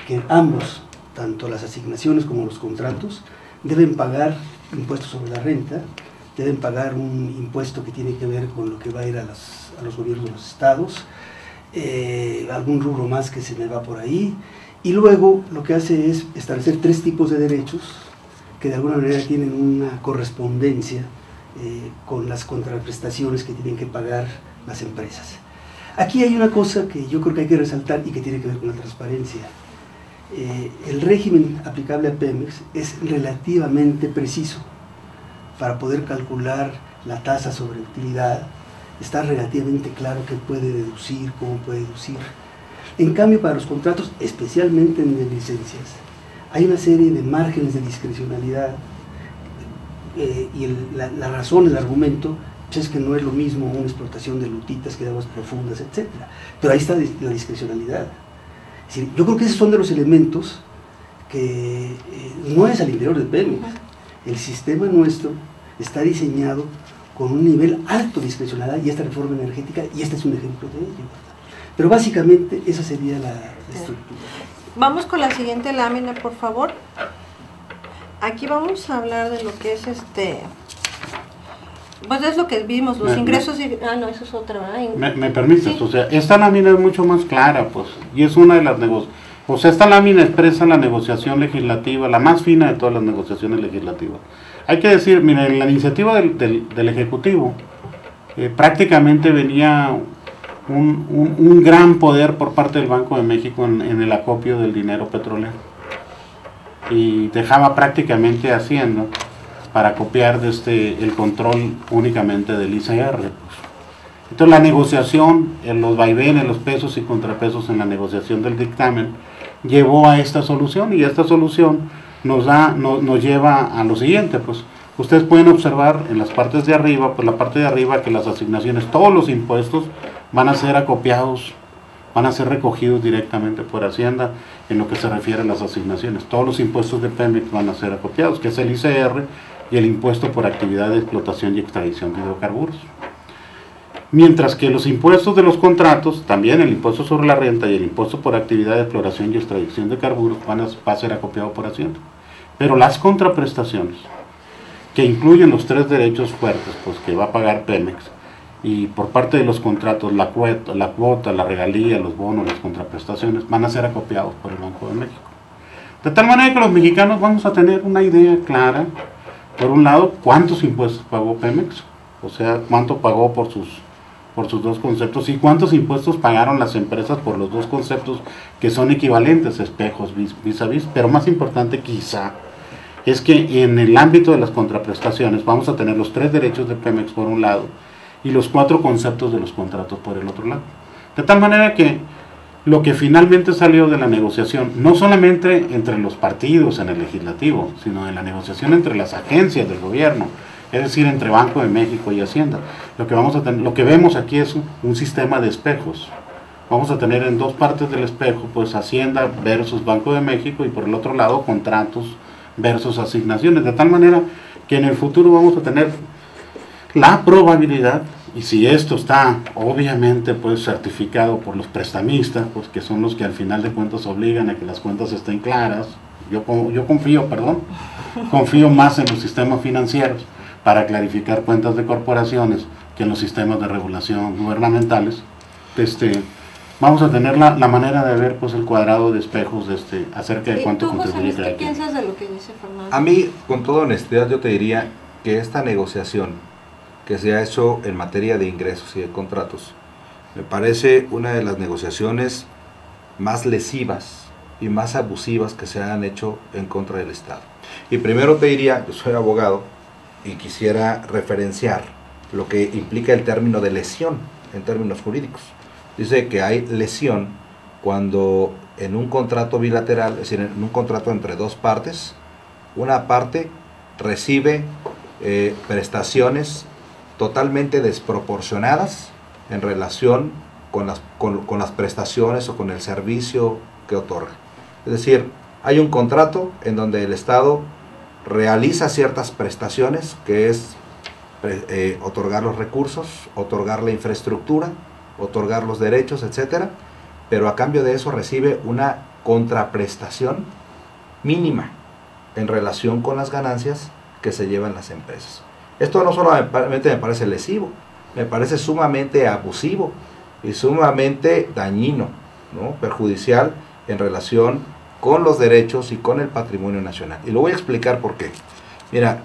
que ambos, tanto las asignaciones como los contratos, deben pagar impuestos sobre la renta, deben pagar un impuesto que tiene que ver con lo que va a ir a los gobiernos de los estados, algún rubro más que se me va por ahí, y luego lo que hace es establecer 3 tipos de derechos que de alguna manera tienen una correspondencia con las contraprestaciones que tienen que pagar las empresas. Aquí hay una cosa que yo creo que hay que resaltar y que tiene que ver con la transparencia. El régimen aplicable a Pemex es relativamente preciso para poder calcular la tasa sobre utilidad. Está relativamente claro qué puede deducir, cómo puede deducir. En cambio, para los contratos, especialmente en licencias, hay una serie de márgenes de discrecionalidad y la razón, el argumento, pues es que no es lo mismo una explotación de lutitas que de aguas profundas, etc. Pero ahí está la discrecionalidad. Es decir, yo creo que esos son de los elementos que no es al interior de Pemex. El sistema nuestro está diseñado con un nivel alto de discrecionalidad, y esta reforma energética, y este es un ejemplo de ello. Pero básicamente esa sería la estructura. Vamos con la siguiente lámina, por favor. Aquí vamos a hablar de lo que es pues es lo que vimos, los ingresos y... Ah, no, eso es otra, ¿verdad? ¿Me permites? Sí. O sea, esta lámina es mucho más clara, pues, y es una de las negociaciones. O sea, esta lámina expresa la negociación legislativa, la más fina de todas las negociaciones legislativas. Hay que decir, miren, la iniciativa del Ejecutivo prácticamente venía un gran poder por parte del Banco de México en el acopio del dinero petrolero, y dejaba prácticamente a Hacienda para copiar el control únicamente del ICR. Pues. Entonces la negociación, los vaivenes, los pesos y contrapesos en la negociación del dictamen llevó a esta solución, y esta solución nos lleva a lo siguiente. Pues ustedes pueden observar en las partes de arriba, pues la parte de arriba, que las asignaciones, todos los impuestos van a ser acopiados, van a ser recogidos directamente por Hacienda en lo que se refiere a las asignaciones. Todos los impuestos de Pemex van a ser acopiados, que es el ICR y el impuesto por actividad de explotación y extracción de hidrocarburos. Mientras que los impuestos de los contratos, también el impuesto sobre la renta y el impuesto por actividad de exploración y extracción de carburos va a ser acopiado por Hacienda. Pero las contraprestaciones, que incluyen los 3 derechos fuertes, pues que va a pagar Pemex, y por parte de los contratos, la cuota, la regalía, los bonos, las contraprestaciones, van a ser acopiados por el Banco de México. De tal manera que los mexicanos vamos a tener una idea clara, por un lado, cuántos impuestos pagó Pemex, o sea, cuánto pagó por sus 2 conceptos, y cuántos impuestos pagaron las empresas por los 2 conceptos que son equivalentes, espejos vis a vis. Pero más importante quizá es que en el ámbito de las contraprestaciones vamos a tener los 3 derechos de Pemex por un lado y los 4 conceptos de los contratos por el otro lado. De tal manera que lo que finalmente salió de la negociación, no solamente entre los partidos en el legislativo, sino en la negociación entre las agencias del gobierno, es decir, entre Banco de México y Hacienda, lo que vemos aquí es un sistema de espejos. Vamos a tener en 2 partes del espejo, pues Hacienda versus Banco de México, y por el otro lado contratos versus asignaciones, de tal manera que en el futuro vamos a tener la probabilidad, y si esto está obviamente pues certificado por los prestamistas, pues que son los que al final de cuentas obligan a que las cuentas estén claras, yo confío más en los sistemas financieros para clarificar cuentas de corporaciones que en los sistemas de regulación gubernamentales. vamos a tener la manera de ver pues el cuadrado de espejos acerca de cuánto contribuye cada ¿Qué quien. piensas de lo que dice Fernando? A mí, con toda honestidad, yo te diría que esta negociación que se ha hecho en materia de ingresos y de contratos, me parece una de las negociaciones más lesivas y más abusivas que se han hecho en contra del Estado. Y primero te diría, yo soy abogado y quisiera referenciar lo que implica el término de lesión en términos jurídicos. Dice que hay lesión cuando en un contrato bilateral, es decir, en un contrato entre dos partes, una parte recibe prestaciones totalmente desproporcionadas en relación con las prestaciones o con el servicio que otorga. Es decir, hay un contrato en donde el Estado realiza ciertas prestaciones, que es otorgar los recursos, otorgar la infraestructura, otorgar los derechos, etcétera, pero a cambio de eso recibe una contraprestación mínima en relación con las ganancias que se llevan las empresas. Esto no solamente me parece lesivo, me parece sumamente abusivo y sumamente dañino, ¿no? Perjudicial en relación con los derechos y con el patrimonio nacional. Y lo voy a explicar por qué. Mira,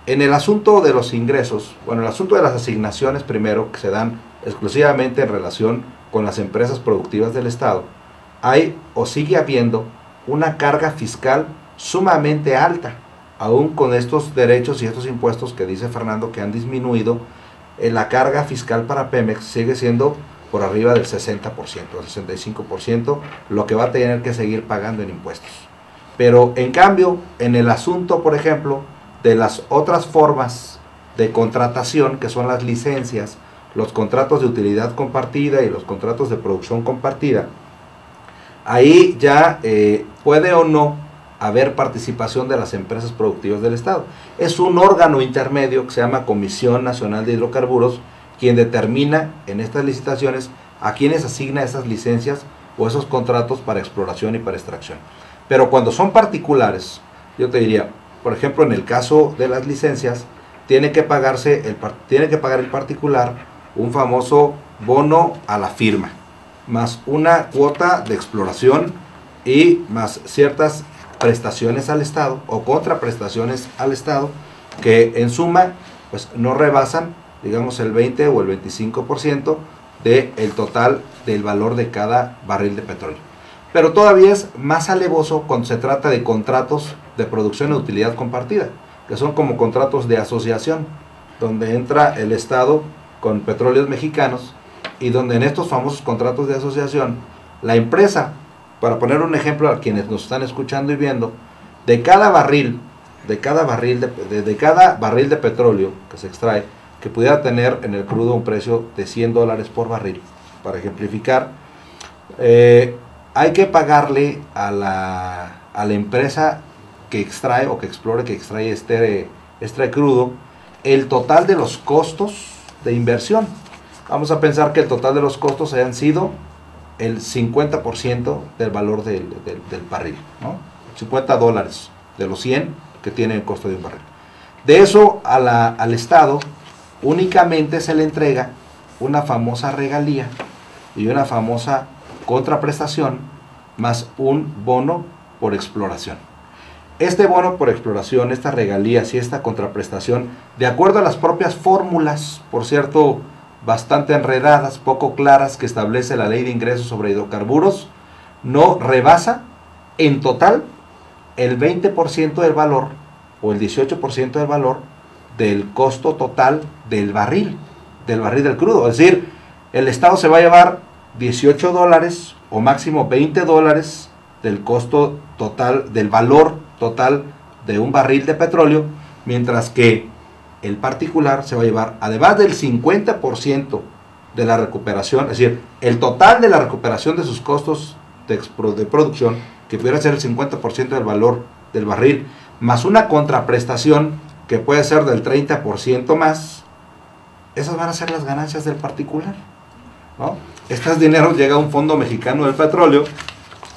en el asunto de los ingresos, bueno, el asunto de las asignaciones primero, que se dan exclusivamente en relación con las empresas productivas del Estado, hay o sigue habiendo una carga fiscal sumamente alta, aún con estos derechos y estos impuestos que dice Fernando que han disminuido. La carga fiscal para Pemex sigue siendo por arriba del 60%, del 65%, lo que va a tener que seguir pagando en impuestos. Pero en cambio, en el asunto, por ejemplo, de las otras formas de contratación, que son las licencias, los contratos de utilidad compartida y los contratos de producción compartida, ahí ya puede o no haber participación de las empresas productivas del Estado. Es un órgano intermedio que se llama Comisión Nacional de Hidrocarburos quien determina en estas licitaciones a quienes asigna esas licencias o esos contratos para exploración y para extracción. Pero cuando son particulares, yo te diría, por ejemplo, en el caso de las licencias, tiene que pagar el particular un famoso bono a la firma, más una cuota de exploración y más ciertas prestaciones al Estado o contraprestaciones al Estado que en suma pues no rebasan, digamos, el 20 o el 25% del total del valor de cada barril de petróleo. Pero todavía es más alevoso cuando se trata de contratos de producción y utilidad compartida, que son como contratos de asociación, donde entra el Estado con Petróleos Mexicanos y donde en estos famosos contratos de asociación, la empresa, para poner un ejemplo a quienes nos están escuchando y viendo, de cada barril de petróleo que se extrae, que pudiera tener en el crudo un precio de $100 por barril, para ejemplificar, hay que pagarle a la empresa que extrae o que explore, que extrae este crudo, el total de los costos de inversión. Vamos a pensar que el total de los costos hayan sido el 50% del valor del barril, ¿no? $50 de los 100 que tiene el costo de un barril. De eso al Estado únicamente se le entrega una famosa regalía y una famosa contraprestación más un bono por exploración. Este bono por exploración, estas regalías y esta contraprestación, de acuerdo a las propias fórmulas, por cierto, bastante enredadas, poco claras, que establece la Ley de Ingresos sobre Hidrocarburos, no rebasa en total el 20% del valor o el 18% del valor del costo total del barril del crudo. Es decir, el Estado se va a llevar $18 o máximo $20 del costo total, del valor total de un barril de petróleo, mientras que el particular se va a llevar, además del 50% de la recuperación, es decir, el total de la recuperación de sus costos de producción, que pudiera ser el 50% del valor del barril, más una contraprestación que puede ser del 30% más. Esas van a ser las ganancias del particular, ¿no? Estos dineros llega a un fondo mexicano del petróleo,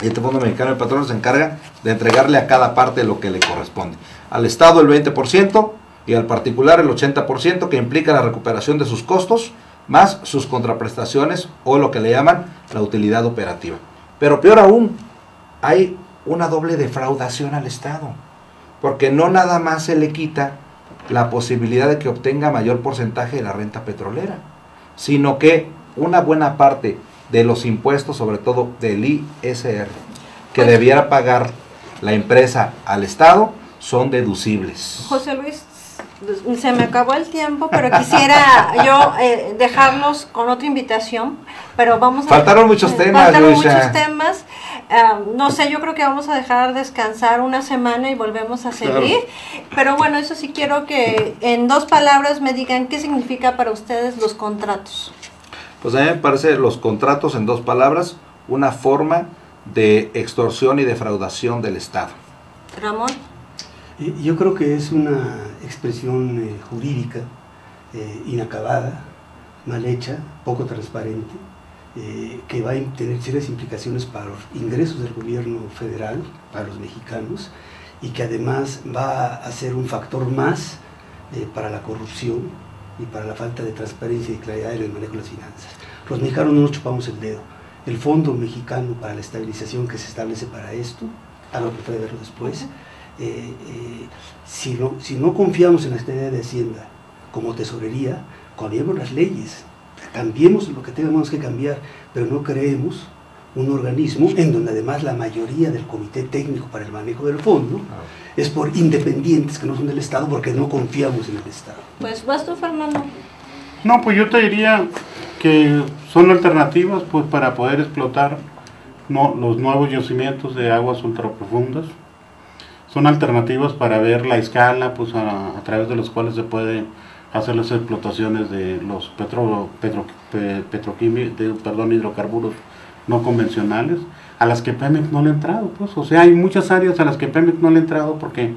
y este fondo mexicano del petróleo se encarga de entregarle a cada parte lo que le corresponde. Al Estado el 20% y al particular el 80%, que implica la recuperación de sus costos más sus contraprestaciones o lo que le llaman la utilidad operativa. Pero peor aún, hay una doble defraudación al Estado, porque no nada más se le quita la posibilidad de que obtenga mayor porcentaje de la renta petrolera, sino que una buena parte de los impuestos, sobre todo del ISR, que debiera pagar la empresa al Estado, son deducibles. José Luis, se me acabó el tiempo, pero quisiera yo dejarlos con otra invitación, pero vamos a... Faltaron muchos temas, Luisa. No sé, yo creo que vamos a dejar descansar una semana y volvemos a seguir, pero bueno, eso sí quiero que en 2 palabras me digan qué significa para ustedes los contratos. Pues a mí me parece los contratos, en 2 palabras, una forma de extorsión y defraudación del Estado. Ramón. Yo creo que es una expresión jurídica inacabada, mal hecha, poco transparente, que va a tener serias implicaciones para los ingresos del gobierno federal, para los mexicanos, y que además va a ser un factor más para la corrupción y para la falta de transparencia y claridad en el manejo de las finanzas. Los mexicanos no nos chupamos el dedo. El Fondo Mexicano para la Estabilización que se establece para esto, algo que puede verlo después, si no confiamos en la Secretaría de Hacienda como tesorería, cambiemos las leyes, cambiemos lo que tengamos que cambiar, pero no creemos un organismo en donde además la mayoría del comité técnico para el manejo del fondo es por independientes que no son del Estado, porque no confiamos en el Estado. Pues vas tú, Fernando. No, pues yo te diría que son alternativas pues para poder explotar los nuevos yacimientos de aguas ultraprofundas. Son alternativas para ver la escala pues a través de los cuales se puede hacer las explotaciones de los hidrocarburos no convencionales, a las que Pemex no le ha entrado, pues. O sea, hay muchas áreas a las que Pemex no le ha entrado porque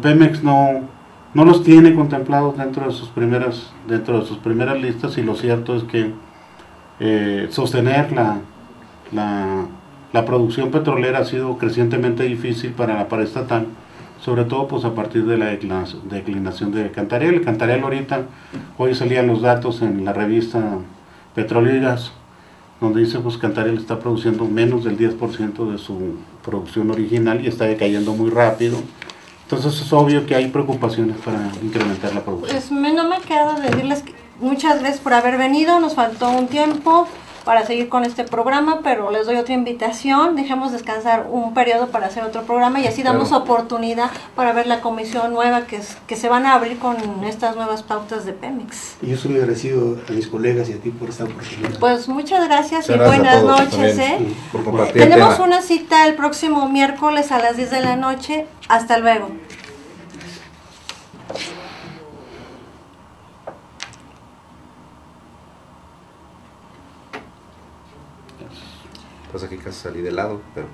Pemex no los tiene contemplados dentro de sus primeras listas, y lo cierto es que sostener la producción petrolera ha sido crecientemente difícil para la paraestatal, sobre todo pues a partir de la declinación de Cantarell. Cantarell ahorita, hoy salían los datos en la revista Petróleo y Gas, donde dice pues Cantarell está produciendo menos del 10% de su producción original y está decayendo muy rápido. Entonces es obvio que hay preocupaciones para incrementar la producción. Pues no me queda decirles que muchas gracias por haber venido, nos faltó un tiempo para seguir con este programa, pero les doy otra invitación, dejemos descansar un periodo para hacer otro programa y así damos oportunidad para ver la comisión nueva que se van a abrir con estas nuevas pautas de Pemex. Y yo soy muy agradecido a mis colegas y a ti por esta oportunidad. Pues muchas gracias y Gracias buenas noches. también, por compartir Tenemos el tema. una cita el próximo miércoles a las 10 de la noche. Hasta luego. Pues aquí casi salí de lado, pero...